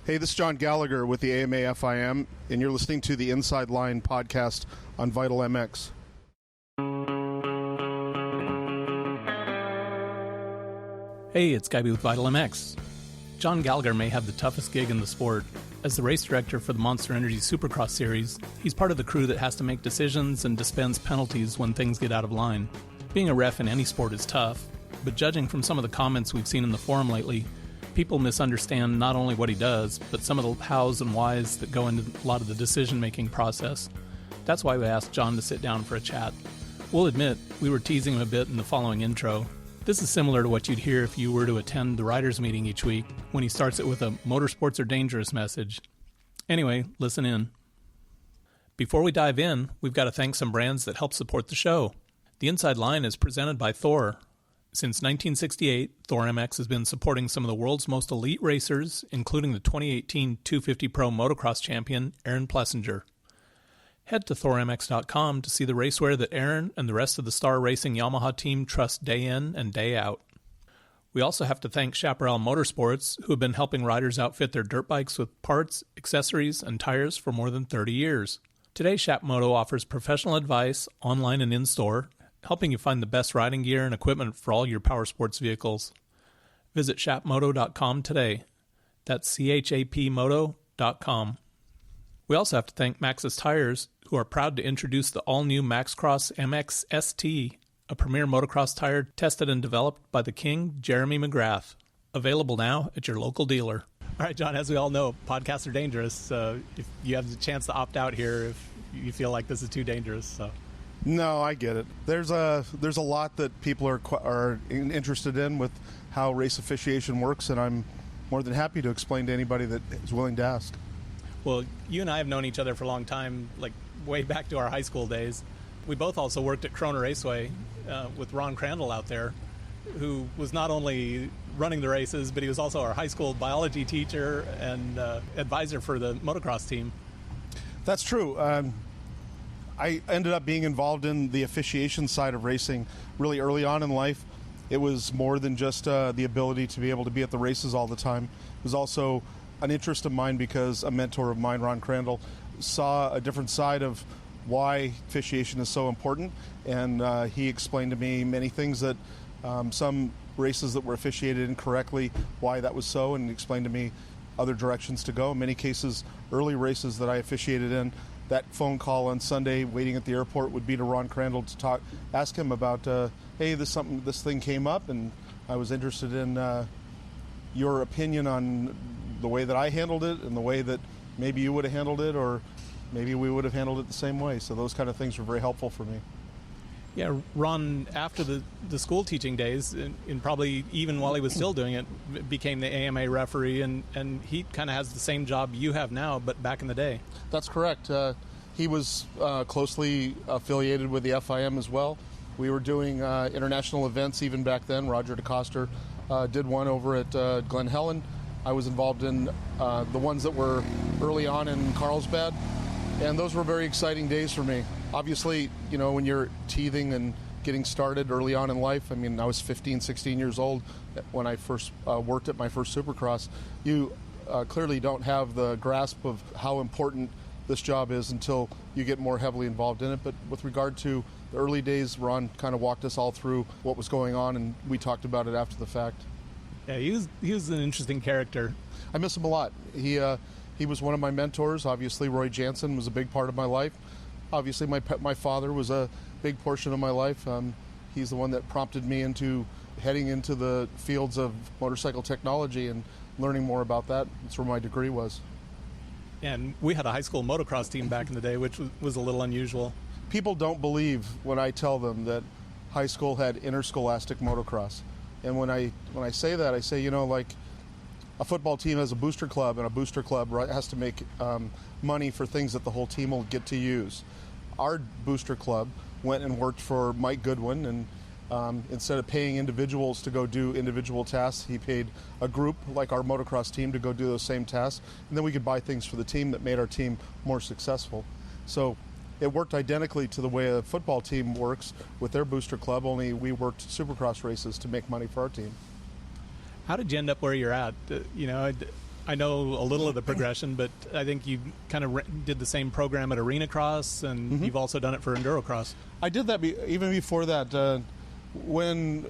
Hey, this is John Gallagher with the AMA FIM, and you're listening to the Inside Line podcast on Vital MX. Hey, it's Guyby with Vital MX. John Gallagher may have the toughest gig in the sport. As the race director for the Monster Energy Supercross series, he's part of the crew that has to make decisions and dispense penalties when things get out of line. Being a ref in any sport is tough, but judging from some of the comments we've seen in the forum lately, people misunderstand not only what he does, but some of the hows and whys that go into a lot of the decision-making process. That's why we asked John to sit down for a chat. We'll admit, we were teasing him a bit in the following intro. This is similar to what you'd hear if you were to attend the writers' meeting each week, when he starts it with a "motorsports are dangerous" message. Anyway, listen in. Before we dive in, we've got to thank some brands that help support the show. The Inside Line is presented by Thor. Since 1968, Thor MX has been supporting some of the world's most elite racers, including the 2018 250 Pro Motocross champion, Aaron Plessinger. Head to thormx.com to see the racewear that Aaron and the rest of the Star Racing Yamaha team trust day in and day out. We also have to thank Chaparral Motorsports, who have been helping riders outfit their dirt bikes with parts, accessories, and tires for more than 30 years. Today, Shapmoto offers professional advice, online and in-store, helping you find the best riding gear and equipment for all your power sports vehicles. Visit shapmoto.com today. That's chapmoto.com. We also have to thank Maxxis Tires, who are proud to introduce the all-new Maxcross MX ST, a premier motocross tire tested and developed by the King, Jeremy McGrath. Available now at your local dealer. All right, John, as we all know, podcasts are dangerous. If you have the chance to opt out here if you feel like this is too dangerous. So. No, I get it. There's a lot that people are interested in with how race officiation works, and I'm more than happy to explain to anybody that is willing to ask. Well, you and I have known each other for a long time, like way back to our high school days. We both also worked at Krona Raceway with Ron Crandall out there, who was not only running the races, but he was also our high school biology teacher and advisor for the motocross team. That's true. I ended up being involved in the officiation side of racing really early on in life. It was more than just the ability to be able to be at the races all the time. It was also an interest of mine because a mentor of mine, Ron Crandall, saw a different side of why officiation is so important, and he explained to me many things that some races that were officiated incorrectly, why that was so, and explained to me other directions to go. In many cases, early races that I officiated in, that phone call on Sunday waiting at the airport would be to Ron Crandall to ask him about, hey, this thing came up, and I was interested in your opinion on the way that I handled it and the way that maybe you would have handled it, or maybe we would have handled it the same way. So those kind of things were very helpful for me. Yeah, Ron, after the school teaching days, and probably even while he was still doing it, became the AMA referee, and he kind of has the same job you have now, but back in the day. That's correct. He was closely affiliated with the FIM as well. We were doing international events even back then. Roger DeCoster did one over at Glen Helen. I was involved in the ones that were early on in Carlsbad, and those were very exciting days for me. Obviously, you know, when you're teething and getting started early on in life, I mean, I was 15, 16 years old when I first worked at my first Supercross. You clearly don't have the grasp of how important this job is until you get more heavily involved in it. But with regard to the early days, Ron kind of walked us all through what was going on, and we talked about it after the fact. Yeah, he was an interesting character. I miss him a lot. He was one of my mentors. Obviously, Roy Jansen was a big part of my life. Obviously, my father was a big portion of my life. He's the one that prompted me into heading into the fields of motorcycle technology and learning more about that. That's where my degree was. And we had a high school motocross team back in the day, which was a little unusual. People don't believe when I tell them that high school had interscholastic motocross. And when I say that, I say, you know, like a football team has a booster club, and a booster club has to make money for things that the whole team will get to use. Our booster club went and worked for Mike Goodwin, and instead of paying individuals to go do individual tasks, he paid a group like our motocross team to go do those same tasks, and then we could buy things for the team that made our team more successful. So it worked identically to the way a football team works with their booster club, only we worked Supercross races to make money for our team. How did you end up where you're at? I know a little of the progression, but I think you kind of did the same program at Arena Cross, and you've also done it for Endurocross. I did that even before that. When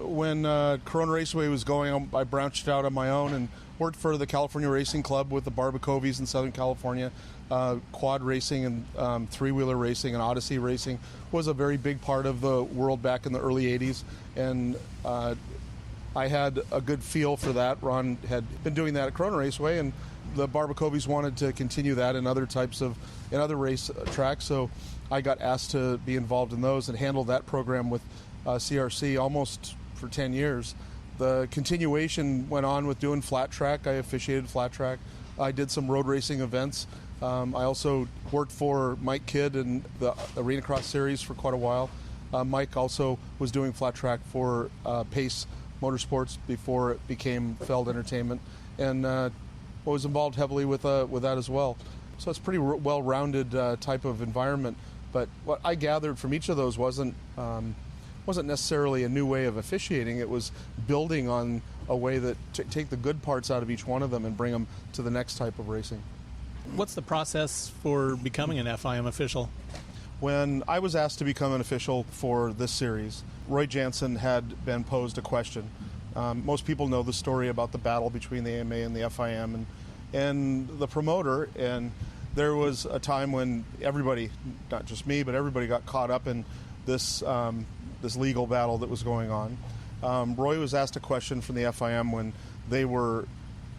Corona Raceway was going, I branched out on my own and worked for the California Racing Club with the Barbacovies in Southern California. Quad racing and three-wheeler racing and Odyssey racing was a very big part of the world back in the early 80s. And I had a good feel for that. Ron had been doing that at Corona Raceway, and the Barbacovies wanted to continue that in other race tracks. So I got asked to be involved in those and handle that program with CRC almost for 10 years. The continuation went on with doing flat track. I officiated flat track. I did some road racing events. I also worked for Mike Kidd in the Arena Cross series for quite a while. Mike also was doing flat track for Pace Motorsports before it became Feld Entertainment, and was involved heavily with that as well. So it's a pretty well-rounded type of environment. But what I gathered from each of those wasn't necessarily a new way of officiating. It was building on a way that take the good parts out of each one of them and bring them to the next type of racing. What's the process for becoming an FIM official? When I was asked to become an official for this series, Roy Jansen had been posed a question. Most people know the story about the battle between the AMA and the FIM and the promoter, and there was a time when everybody, not just me, but everybody got caught up in this legal battle that was going on. Roy was asked a question from the FIM when they were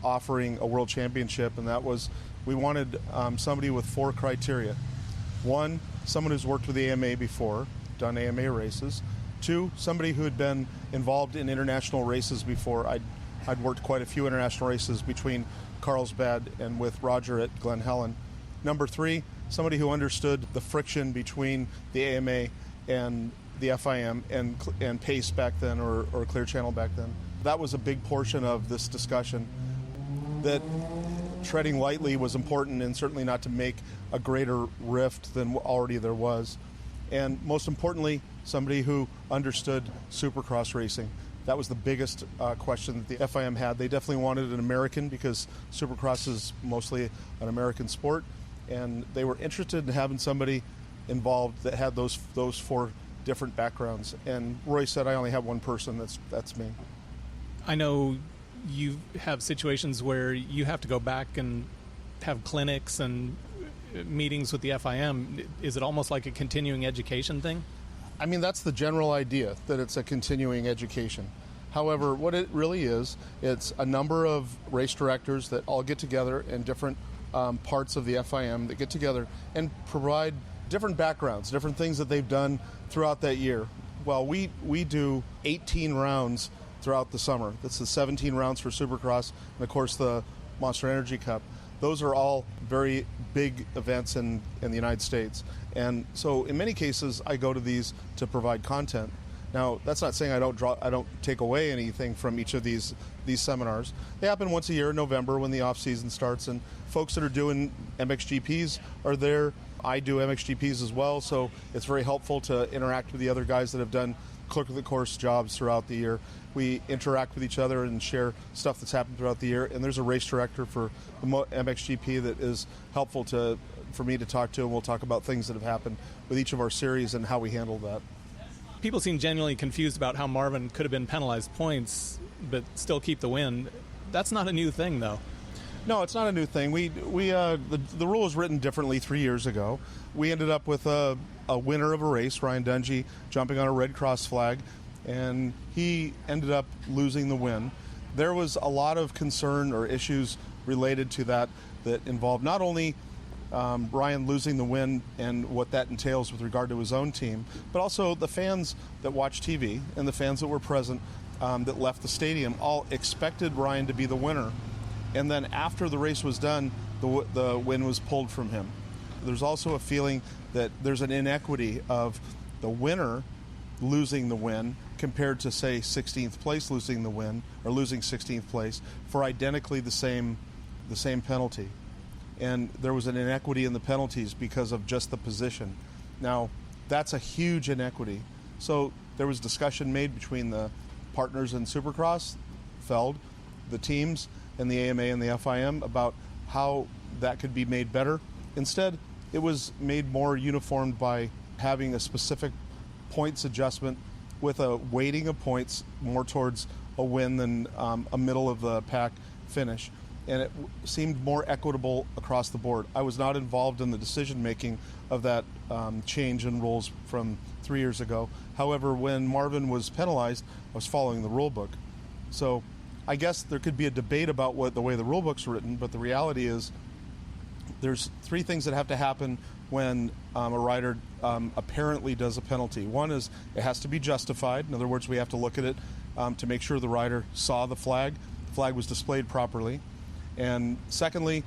offering a world championship, and that was, we wanted somebody with 4 criteria. 1, someone who's worked with the AMA before, done AMA races. 2, somebody who had been involved in international races before. I'd worked quite a few international races between Carlsbad and with Roger at Glen Helen. Number 3, somebody who understood the friction between the AMA and the FIM and Pace back then, or Clear Channel back then. That was a big portion of this discussion, that treading lightly was important, and certainly not to make a greater rift than already there was. And most importantly, somebody who understood Supercross racing. That was the biggest question that the FIM had. They definitely wanted an American, because Supercross is mostly an American sport, and they were interested in having somebody involved that had those 4 different backgrounds. And Roy said, I only have one person, that's me. I know you have situations where you have to go back and have clinics and meetings with the FIM. Is it almost like a continuing education thing? I mean, that's the general idea, that it's a continuing education. However, what it really is, it's a number of race directors that all get together in different parts of the FIM that get together and provide different backgrounds, different things that they've done throughout that year. Well, we do 18 rounds throughout the summer. That's the 17 rounds for Supercross, and of course the Monster Energy Cup. Those are all very big events in the United States. And so in many cases, I go to these to provide content. Now, that's not saying I don't take away anything from each of these seminars. They happen once a year in November when the off season starts, and folks that are doing MXGPs are there. I do MXGPs as well, so it's very helpful to interact with the other guys that have done clerk of the course jobs throughout the year. We interact with each other and share stuff that's happened throughout the year, and there's a race director for the MXGP that is helpful for me to talk to, and we'll talk about things that have happened with each of our series and how we handle that. People seem genuinely confused about how Marvin could have been penalized points but still keep the win. That's not a new thing, though. No, it's not a new thing. The rule was written differently 3 years ago. We ended up with a winner of a race, Ryan Dungey, jumping on a Red Cross flag, and he ended up losing the win. There was a lot of concern or issues related to that involved not only Ryan losing the win and what that entails with regard to his own team, but also the fans that watch TV and the fans that were present that left the stadium all expected Ryan to be the winner. And then after the race was done, the win was pulled from him. There's also a feeling that there's an inequity of the winner losing the win compared to, say, 16th place losing the win, or losing 16th place for identically the same penalty. And there was an inequity in the penalties because of just the position. Now, that's a huge inequity. So there was discussion made between the partners in Supercross, Feld, the teams, and the AMA and the FIM about how that could be made better. Instead, it was made more uniform by having a specific points adjustment with a weighting of points more towards a win than a middle of the pack finish. And it seemed more equitable across the board. I was not involved in the decision making of that change in rules from 3 years ago. However, when Marvin was penalized, I was following the rule book. So I guess there could be a debate about what the way the rule book's written, but the reality is there's three things that have to happen when a rider apparently does a penalty. One is it has to be justified. In other words, we have to look at it to make sure the rider saw the flag was displayed properly. And secondly,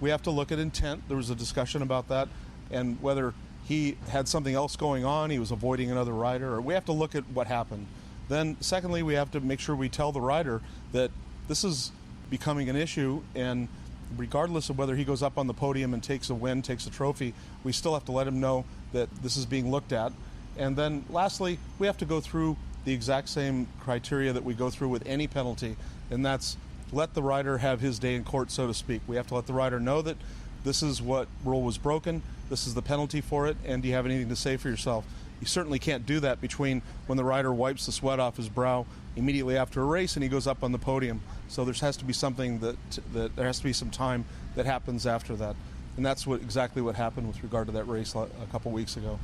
we have to look at intent. There was a discussion about that and whether he had something else going on, he was avoiding another rider, or we have to look at what happened. Then secondly, we have to make sure we tell the rider that this is becoming an issue, and regardless of whether he goes up on the podium and takes a win, takes a trophy, we still have to let him know that this is being looked at. And then lastly, we have to go through the exact same criteria that we go through with any penalty, and that's let the rider have his day in court, so to speak. We have to let the rider know that this is what rule was broken, this is the penalty for it, and do you have anything to say for yourself? You certainly can't do that between when the rider wipes the sweat off his brow immediately after a race and he goes up on the podium. So there has to be something that there has to be some time that happens after that. And that's exactly what happened with regard to that race a couple weeks ago.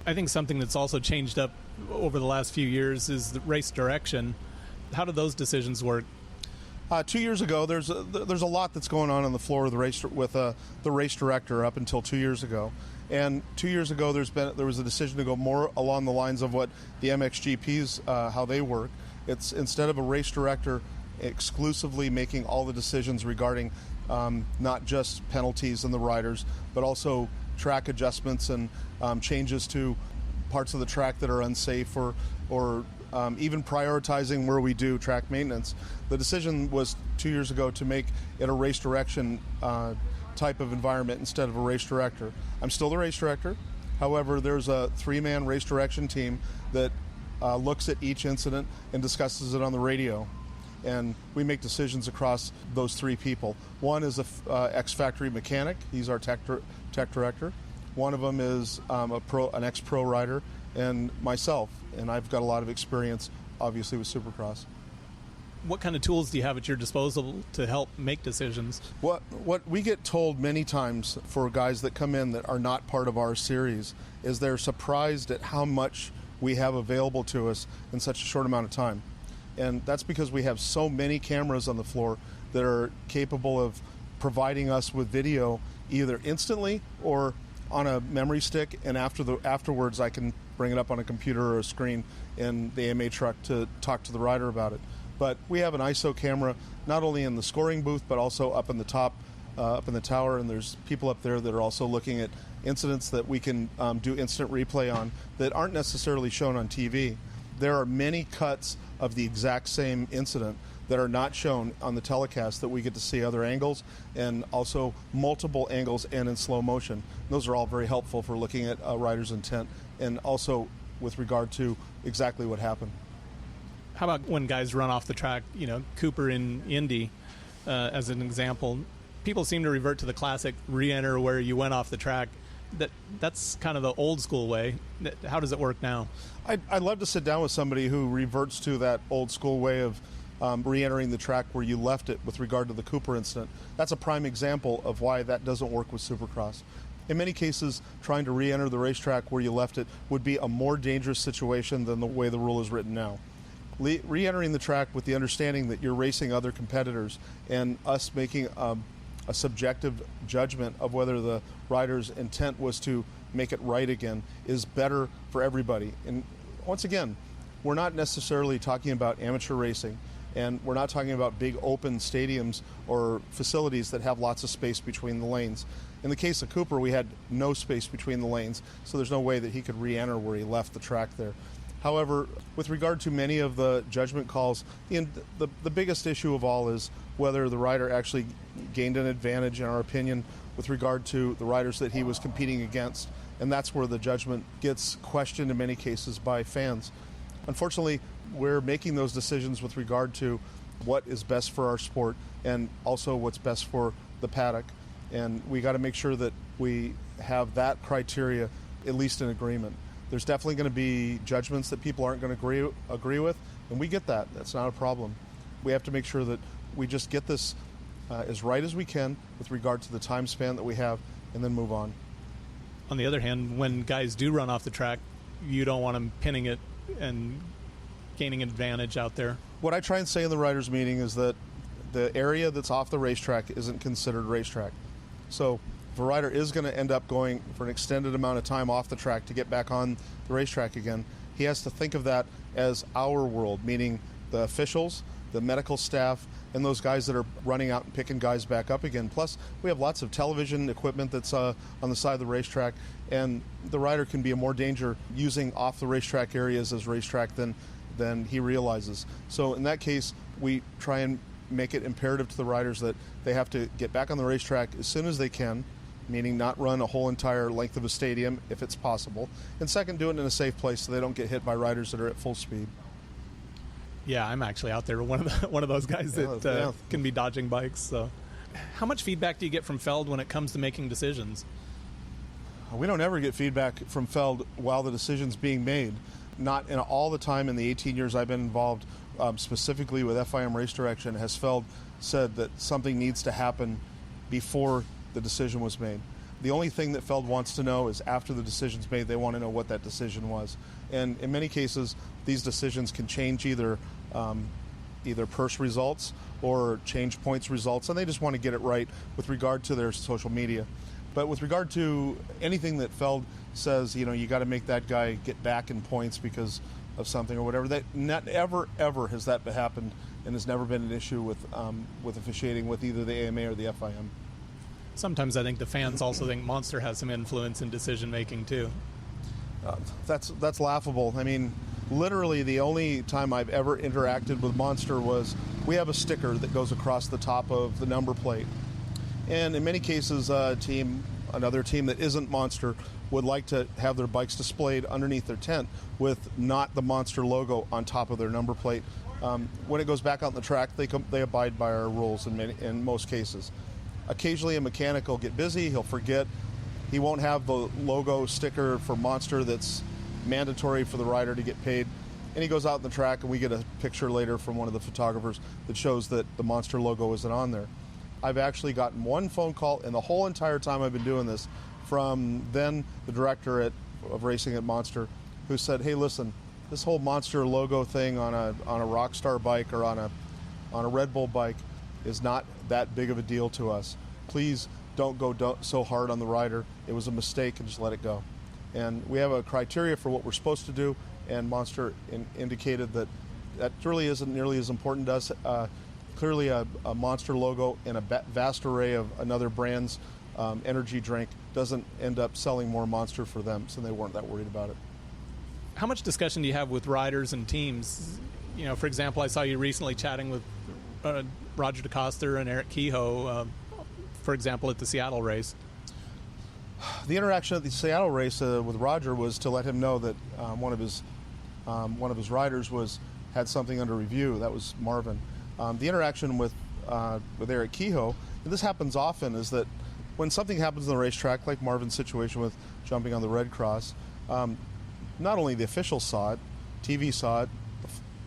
I think something that's also changed up over the last few years is the race direction. How do those decisions work? 2 years ago, there's a lot that's going on the floor of the race with the race director up until 2 years ago. And 2 years ago, there was a decision to go more along the lines of what the MXGPs, how they work. It's instead of a race director exclusively making all the decisions regarding not just penalties and the riders, but also track adjustments and changes to parts of the track that are unsafe or even prioritizing where we do track maintenance. The decision was 2 years ago to make it a race direction type of environment instead of a race director. I'm still the race director. However, there's a three-man race direction team that looks at each incident and discusses it on the radio. And we make decisions across those three people. One is a ex-factory mechanic. He's our tech director. One of them is an ex-pro rider, and myself. And I've got a lot of experience, obviously, with Supercross. What kind of tools do you have at your disposal to help make decisions? What we get told many times for guys that come in that are not part of our series is they're surprised at how much we have available to us in such a short amount of time. And that's because we have so many cameras on the floor that are capable of providing us with video either instantly or on a memory stick, and afterwards I can bring it up on a computer or a screen in the AMA truck to talk to the rider about it. But we have an ISO camera not only in the scoring booth but also up in the top, up in the tower, and there's people up there that are also looking at incidents that we can do instant replay on that aren't necessarily shown on TV. There are many cuts of the exact same incident that are not shown on the telecast that we get to see other angles and also multiple angles and in slow motion. Those are all very helpful for looking at a rider's intent and also with regard to exactly what happened. How about when guys run off the track, Cooper in Indy as an example? People seem to revert to the classic re-enter where you went off the track. That's kind of the old school way. How does it work now? I'd love to sit down with somebody who reverts to that old school way of re-entering the track where you left it with regard to the Cooper incident. That's a prime example of why that doesn't work with Supercross. In many cases, trying to re-enter the racetrack where you left it would be a more dangerous situation than the way the rule is written now. Re-entering the track with the understanding that you're racing other competitors and us making a subjective judgment of whether the rider's intent was to make it right again is better for everybody. And once again, we're not necessarily talking about amateur racing, and we're not talking about big open stadiums or facilities that have lots of space between the lanes. In the case of Cooper, we had no space between the lanes, so there's no way that he could re-enter where he left the track there. However, with regard to many of the judgment calls, the biggest issue of all is whether the rider actually gained an advantage, in our opinion, with regard to the riders that he was competing against. And that's where the judgment gets questioned in many cases by fans. Unfortunately, we're making those decisions with regard to what is best for our sport and also what's best for the paddock. And we got to make sure that we have that criteria at least in agreement. There's definitely going to be judgments that people aren't going to agree with, and we get that. That's not a problem. We have to make sure that we just get this as right as we can with regard to the time span that we have, and then move on. On the other hand, when guys do run off the track, you don't want them pinning it and gaining an advantage out there. What I try and say in the riders' meeting is that the area that's off the racetrack isn't considered racetrack. So if a rider is going to end up going for an extended amount of time off the track to get back on the racetrack again, he has to think of that as our world, meaning the officials, the medical staff, and those guys that are running out and picking guys back up again. Plus, we have lots of television equipment that's on the side of the racetrack, and the rider can be in more danger using off the racetrack areas as racetrack than he realizes. So in that case, we try and make it imperative to the riders that they have to get back on the racetrack as soon as they can, meaning not run a whole entire length of a stadium if it's possible, and second, do it in a safe place so they don't get hit by riders that are at full speed. Yeah, I'm actually out there, one of those guys that can be dodging bikes. So, how much feedback do you get from Feld when it comes to making decisions? We don't ever get feedback from Feld while the decision's being made. Not in all the time in the 18 years I've been involved, specifically with FIM Race Direction, has Feld said that something needs to happen before the decision was made. The only thing that Feld wants to know is after the decision's made, they want to know what that decision was. And in many cases, these decisions can change either purse results or change points results, and they just want to get it right with regard to their social media. But with regard to anything that Feld says, you got to make that guy get back in points because of something or whatever, that not ever has that happened, and has never been an issue with officiating with either the AMA or the FIM. Sometimes I think the fans also think Monster has some influence in decision making too. That's laughable. I mean, literally the only time I've ever interacted with Monster was we have a sticker that goes across the top of the number plate. And in many cases, another team that isn't Monster would like to have their bikes displayed underneath their tent with not the Monster logo on top of their number plate. When it goes back out on the track, they abide by our rules in most cases. Occasionally a mechanic will get busy, he'll forget. He won't have the logo sticker for Monster that's mandatory for the rider to get paid. And he goes out on the track, and we get a picture later from one of the photographers that shows that the Monster logo isn't on there. I've actually gotten one phone call in the whole entire time I've been doing this from then the director of racing at Monster, who said, "Hey, listen, this whole Monster logo thing on a Rockstar bike or on a Red Bull bike is not that big of a deal to us. Please don't go so hard on the rider. It was a mistake, and just let it go." And we have a criteria for what we're supposed to do, and Monster indicated that really isn't nearly as important to us. Clearly a Monster logo and a vast array of another brand's energy drink doesn't end up selling more Monster for them, so they weren't that worried about it. How much discussion do you have with riders and teams? For example, I saw you recently chatting with Roger DeCoster and Eric Kehoe, for example, at the Seattle race. The interaction at the Seattle race with Roger was to let him know that one of his riders had something under review. That was Marvin. The interaction with Eric Kehoe, and this happens often, is that when something happens on the racetrack, like Marvin's situation with jumping on the Red Cross, not only the officials saw it, TV saw it,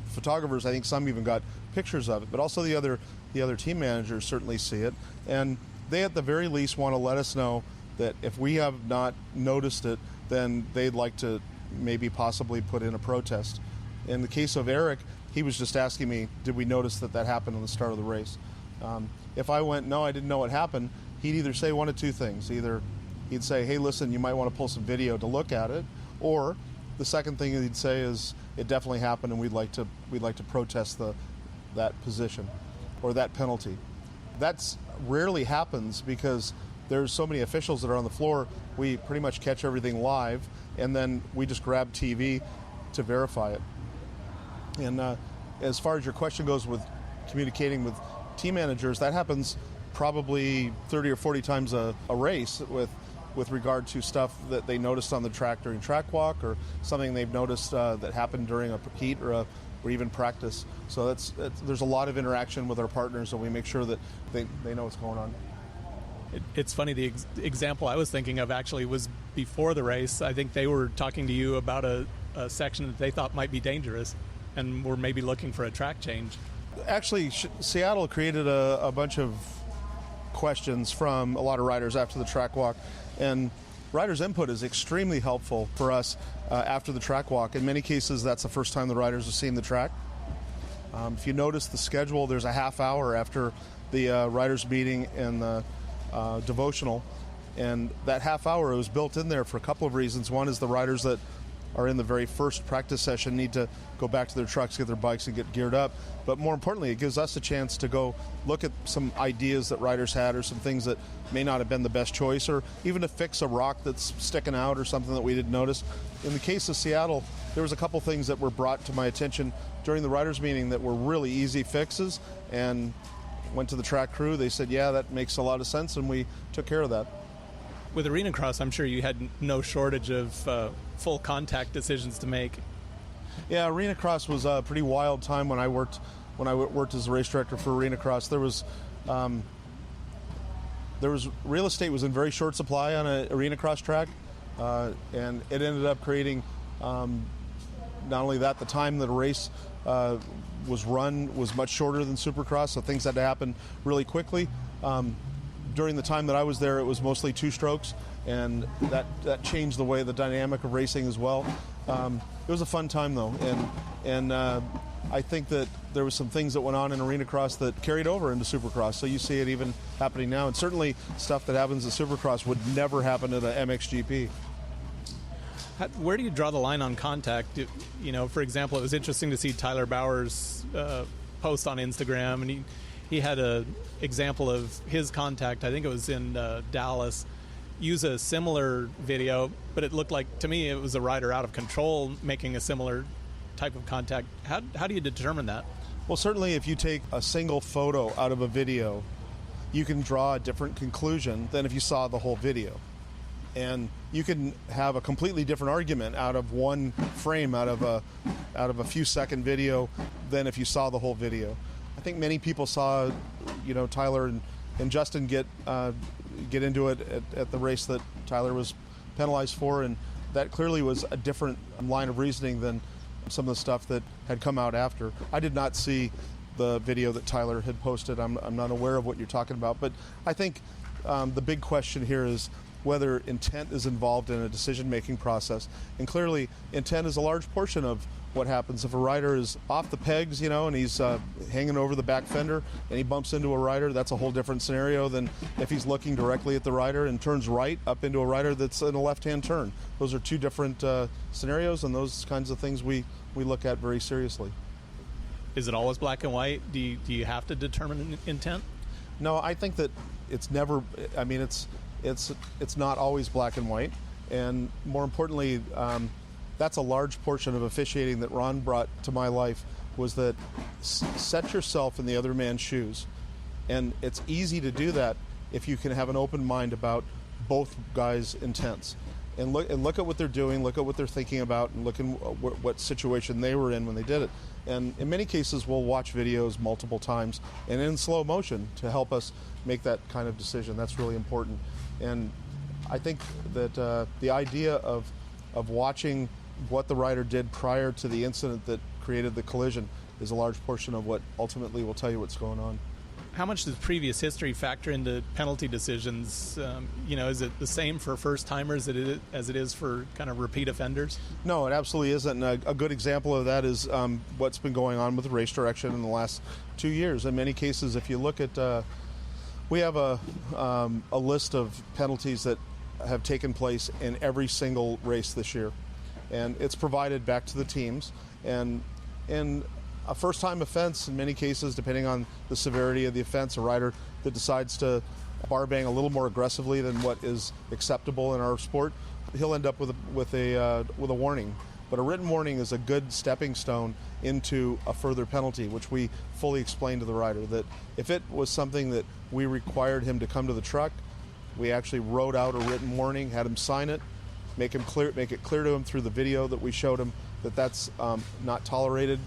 photographers, I think some even got pictures of it, but also the other team managers certainly see it, and they at the very least want to let us know that if we have not noticed it, then they'd like to maybe possibly put in a protest. In the case of Eric, he was just asking me, did we notice that happened on the start of the race? If I went, no, I didn't know what happened, he'd either say one of two things. Either he'd say, hey, listen, you might want to pull some video to look at it, or the second thing he'd say is, it definitely happened, and we'd like to protest that position or that penalty. That's rarely happens because there's so many officials that are on the floor. We pretty much catch everything live, and then we just grab TV to verify it. And as far as your question goes with communicating with team managers, that happens probably 30 or 40 times a race with regard to stuff that they noticed on the track during track walk, or something they've noticed that happened during a heat or even practice. So there's a lot of interaction with our partners, and we make sure that they know what's going on. It's funny, the example I was thinking of actually was before the race. I think they were talking to you about a section that they thought might be dangerous and were maybe looking for a track change. Actually, Seattle created a bunch of questions from a lot of riders after the track walk, and riders' input is extremely helpful for us after the track walk. In many cases, that's the first time the riders have seen the track. If you notice the schedule, there's a half hour after the riders' meeting and the devotional, and that half hour was built in there for a couple of reasons. One is the riders that are in the very first practice session need to go back to their trucks, get their bikes, and get geared up. But more importantly, it gives us a chance to go look at some ideas that riders had, or some things that may not have been the best choice, or even to fix a rock that's sticking out or something that we didn't notice. In the case of Seattle, there was a couple things that were brought to my attention during the riders' meeting that were really easy fixes, and went to the track crew. They said, yeah, that makes a lot of sense, and we took care of that. With Arena Cross, I'm sure you had no shortage of full contact decisions to make. Yeah, Arena Cross was a pretty wild time when I worked as a race director for Arena Cross. There was real estate was in very short supply on an Arena Cross track, and it ended up creating not only that, the time that a race was run was much shorter than Supercross, so things had to happen really quickly. During the time that I was there, it was mostly two strokes, and that changed the way, the dynamic of racing as well. It was a fun time though, and I think that there was some things that went on in Arena Cross that carried over into Supercross. So you see it even happening now, and certainly stuff that happens at Supercross would never happen at a MXGP. Where do you draw the line on contact? You know, for example, it was interesting to see Tyler Bauer's post on Instagram, and he had a example of his contact, I think it was in Dallas, use a similar video, but it looked like, to me, it was a rider out of control making a similar type of contact. How do you determine that? Well, certainly if you take a single photo out of a video, you can draw a different conclusion than if you saw the whole video. And you can have a completely different argument out of one frame, out of a few second video, than if you saw the whole video. I think many people saw, Tyler and Justin get into it at the race that Tyler was penalized for, and that clearly was a different line of reasoning than some of the stuff that had come out after. I did not see the video that Tyler had posted. I'm not aware of what you're talking about, but I think the big question here is whether intent is involved in a decision-making process. And clearly, intent is a large portion of what happens. If a rider is off the pegs, and he's hanging over the back fender and he bumps into a rider, that's a whole different scenario than if he's looking directly at the rider and turns right up into a rider that's in a left-hand turn. Those are two different scenarios, and those kinds of things we look at very seriously. Is it always black and white? Do you have to determine intent? No, I think that it's never, it's not always black and white, and more importantly, that's a large portion of officiating that Ron brought to my life, was that set yourself in the other man's shoes. And it's easy to do that if you can have an open mind about both guys' intents. And look at what they're doing, look at what they're thinking about, and look at what situation they were in when they did it. And in many cases, we'll watch videos multiple times and in slow motion to help us make that kind of decision. That's really important. And I think that the idea of watching what the rider did prior to the incident that created the collision is a large portion of what ultimately will tell you what's going on. How much does previous history factor into penalty decisions? Is it the same for first-timers as it is for kind of repeat offenders? No, it absolutely isn't. And a good example of that is what's been going on with race direction in the last 2 years. In many cases, if you look at, we have a list of penalties that have taken place in every single race this year. And it's provided back to the teams. And in a first-time offense, in many cases, depending on the severity of the offense, a rider that decides to bar bang a little more aggressively than what is acceptable in our sport, he'll end up with a warning. But a written warning is a good stepping stone into a further penalty, which we fully explain to the rider that if it was something that we required him to come to the truck, we actually wrote out a written warning, had him sign it, make it clear to him through the video that we showed him that that's not tolerated.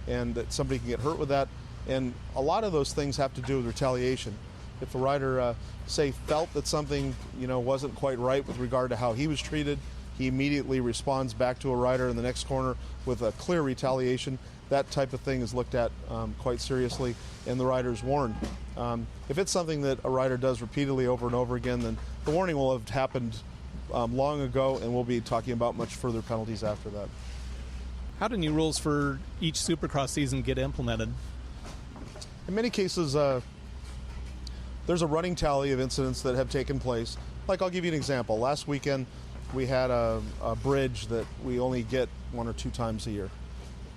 and that somebody can get hurt with that. And a lot of those things have to do with retaliation. If a rider, say, felt that something, wasn't quite right with regard to how he was treated, he immediately responds back to a rider in the next corner with a clear retaliation. That type of thing is looked at quite seriously, and the rider is warned. If it's something that a rider does repeatedly over and over again, then the warning will have happened long ago, and we'll be talking about much further penalties after that. How do new rules for each Supercross season get implemented? In many cases, there's a running tally of incidents that have taken place. Like, I'll give you an example. Last weekend, we had a bridge that we only get 1 or 2 times a year.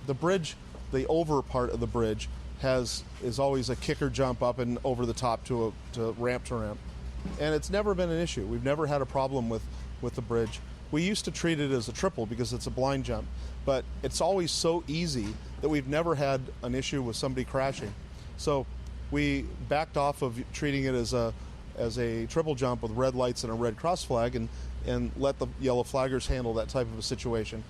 The bridge, the over part of the bridge, is always a kicker jump up and over the top to ramp, and it's never been an issue. We've never had a problem with the bridge. We used to treat it as a triple because it's a blind jump, but it's always so easy that we've never had an issue with somebody crashing. So we backed off of treating it as a triple jump with red lights and a red cross flag, and let the yellow flaggers handle that type of a situation.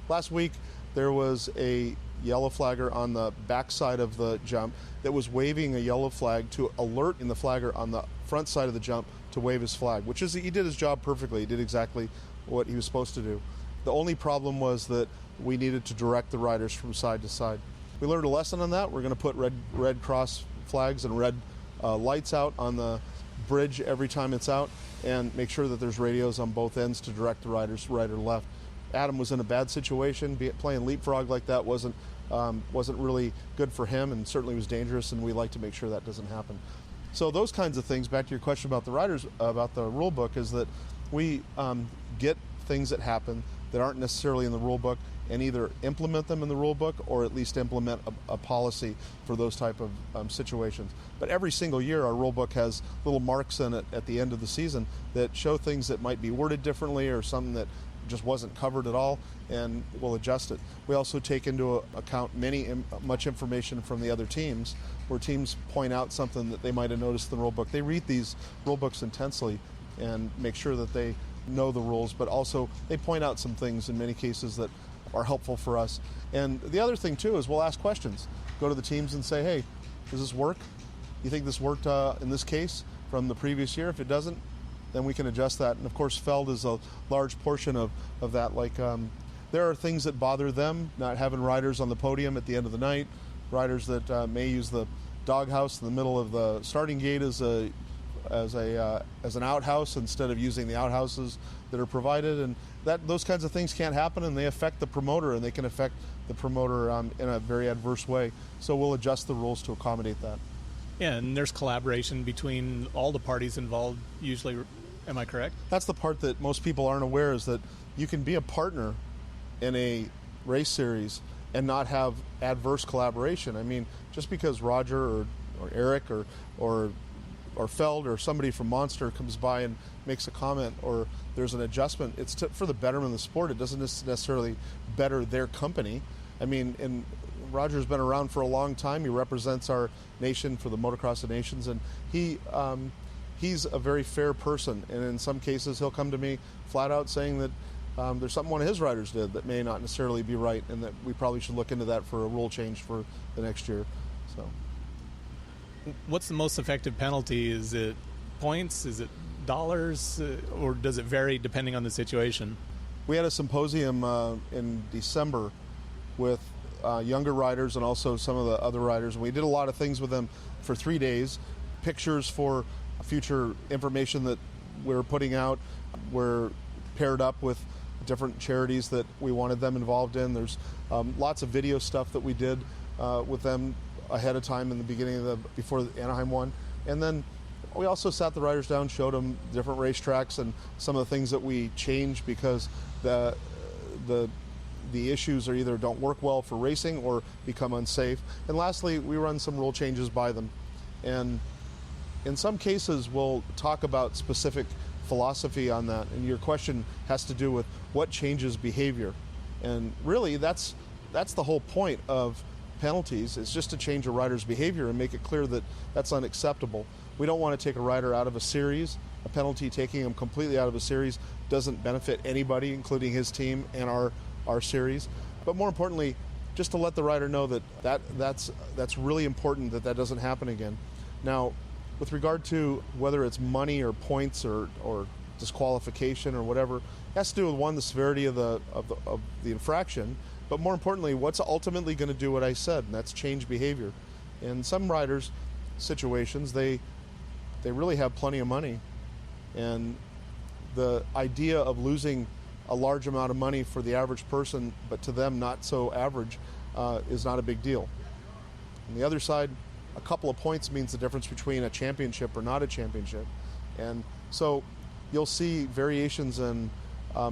Last week, there was a yellow flagger on the backside of the jump that was waving a yellow flag to alert the flagger on the front side of the jump to wave his flag, he did his job perfectly. He did exactly what he was supposed to do. The only problem was that we needed to direct the riders from side to side. We learned a lesson on that. We're going to put red cross flags and red lights out on the bridge every time it's out, and make sure that there's radios on both ends to direct the riders right or left. Adam was in a bad situation. Playing leapfrog like that wasn't really good for him, and certainly was dangerous, and we like to make sure that doesn't happen. So those kinds of things, back to your question about the riders, about the rule book, is that we get things that happen that aren't necessarily in the rule book and either implement them in the rule book or at least implement a policy for those type of situations. But every single year our rule book has little marks in it at the end of the season that show things that might be worded differently or something that just wasn't covered at all, and we'll adjust it. We also take into account much information from the other teams, where teams point out something that they might have noticed in the rule book. They read these rule books intensely and make sure that they know the rules, but also they point out some things in many cases that are helpful for us. And the other thing too is we'll ask questions. Go to the teams and say, hey, does this work? You think this worked in this case from the previous year? If it doesn't, then we can adjust that. And of course, Feld is a large portion of that. Like, there are things that bother them, not having riders on the podium at the end of the night, riders that may use the doghouse in the middle of the starting gate as an outhouse instead of using the outhouses that are provided, and those kinds of things can't happen, and they affect the promoter, and they can affect the promoter in a very adverse way. So we'll adjust the rules to accommodate that. Yeah, and there's collaboration between all the parties involved usually. Am I correct? That's the part that most people aren't aware, is that you can be a partner in a race series and not have adverse collaboration. I mean, just because Roger or Eric or Feld or somebody from Monster comes by and makes a comment or there's an adjustment, it's for the betterment of the sport. It doesn't necessarily better their company. I mean, and Roger's been around for a long time. He represents our nation for the Motocross of Nations, and he's a very fair person. And in some cases, he'll come to me flat out saying that there's something one of his riders did that may not necessarily be right, and that we probably should look into that for a rule change for the next year. So, what's the most effective penalty? Is it points? Is it dollars? Or does it vary depending on the situation? We had a symposium in December with younger riders and also some of the other riders. And we did a lot of things with them for 3 days. Pictures for future information that we're putting out. We're paired up with different charities that we wanted them involved in. There's lots of video stuff that we did with them ahead of time in the beginning before the Anaheim one. And then we also sat the riders down, showed them different racetracks and some of the things that we changed because the issues are either don't work well for racing or become unsafe. And lastly, we run some rule changes by them. And in some cases, we'll talk about specific philosophy on that. And your question has to do with what changes behavior. And really, that's the whole point of penalties. It's just to change a rider's behavior and make it clear that that's unacceptable. We don't want to take a rider out of a series. A penalty taking him completely out of a series doesn't benefit anybody, including his team and our series. But more importantly, just to let the rider know that's really important, that doesn't happen again. Now, with regard to whether it's money or points or disqualification or whatever, it has to do with, one, the severity of the infraction, but more importantly, what's ultimately going to do what I said, and that's change behavior. In some riders' situations, they really have plenty of money, and the idea of losing a large amount of money for the average person, but to them not so average, is not a big deal. On the other side, a couple of points means the difference between a championship or not a championship. And so you'll see variations in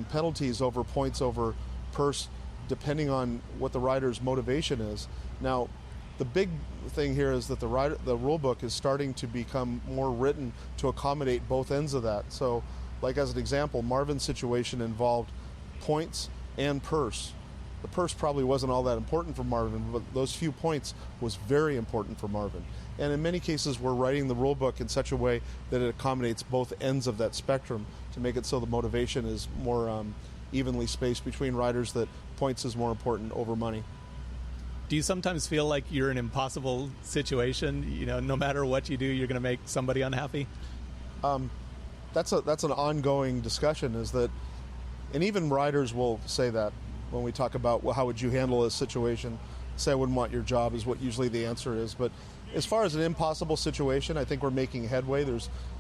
penalties over points over purse, depending on what the rider's motivation is. Now, the big thing here is that the rule book is starting to become more written to accommodate both ends of that. So, like as an example, Marvin's situation involved points and purse. The purse probably wasn't all that important for Marvin, but those few points was very important for Marvin. And in many cases, we're writing the rule book in such a way that it accommodates both ends of that spectrum to make it so the motivation is more evenly spaced between riders, that points is more important over money. Do you sometimes feel like you're in an impossible situation? You know, no matter what you do, you're going to make somebody unhappy? That's an ongoing discussion, is that, and even riders will say that when we talk about, well, how would you handle a situation? Say I wouldn't want your job is what usually the answer is. But as far as an impossible situation, I think we're making headway.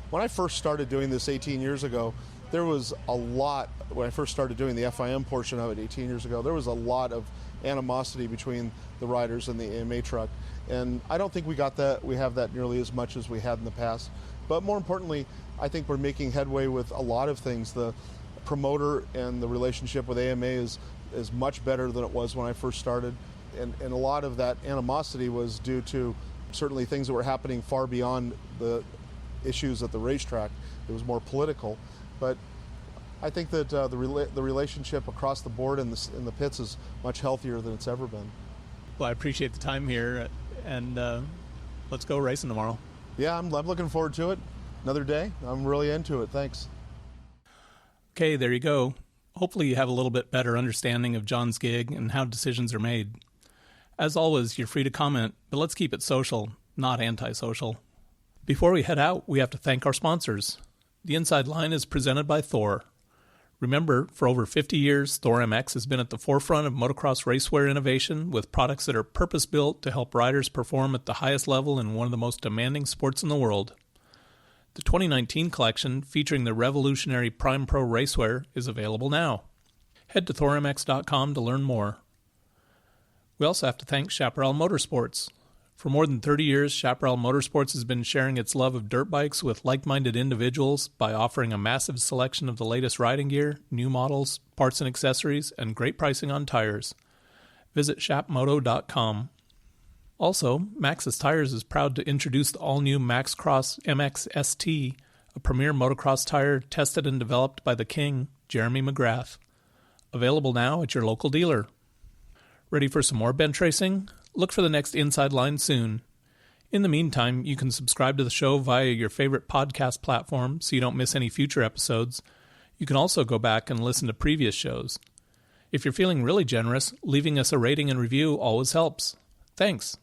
When I first started doing this 18 years ago, there was a lot, when I first started doing the FIM portion of it 18 years ago, there was a lot of animosity between the riders and the AMA truck. And I don't think we have that nearly as much as we had in the past. But more importantly, I think we're making headway with a lot of things. The promoter and the relationship with AMA is much better than it was when I first started. And a lot of that animosity was due to certainly things that were happening far beyond the issues at the racetrack. It was more political. But I think that the relationship across the board in the pits is much healthier than it's ever been. Well, I appreciate the time here, and let's go racing tomorrow. Yeah, I'm looking forward to it. Another day. I'm really into it. Thanks. Okay, there you go. Hopefully you have a little bit better understanding of John's gig and how decisions are made. As always, you're free to comment, but let's keep it social, not antisocial. Before we head out, we have to thank our sponsors. The Inside Line is presented by Thor. Remember, for over 50 years, Thor MX has been at the forefront of motocross racewear innovation with products that are purpose-built to help riders perform at the highest level in one of the most demanding sports in the world. The 2019 collection, featuring the revolutionary Prime Pro racewear, is available now. Head to thormx.com to learn more. We also have to thank Chaparral Motorsports. For more than 30 years, Chaparral Motorsports has been sharing its love of dirt bikes with like-minded individuals by offering a massive selection of the latest riding gear, new models, parts and accessories, and great pricing on tires. Visit shapmoto.com. Also, Maxxis Tires is proud to introduce the all-new MaxCross MX ST, a premier motocross tire tested and developed by the king, Jeremy McGrath. Available now at your local dealer. Ready for some more bench racing? Look for the next Inside Line soon. In the meantime, you can subscribe to the show via your favorite podcast platform so you don't miss any future episodes. You can also go back and listen to previous shows. If you're feeling really generous, leaving us a rating and review always helps. Thanks.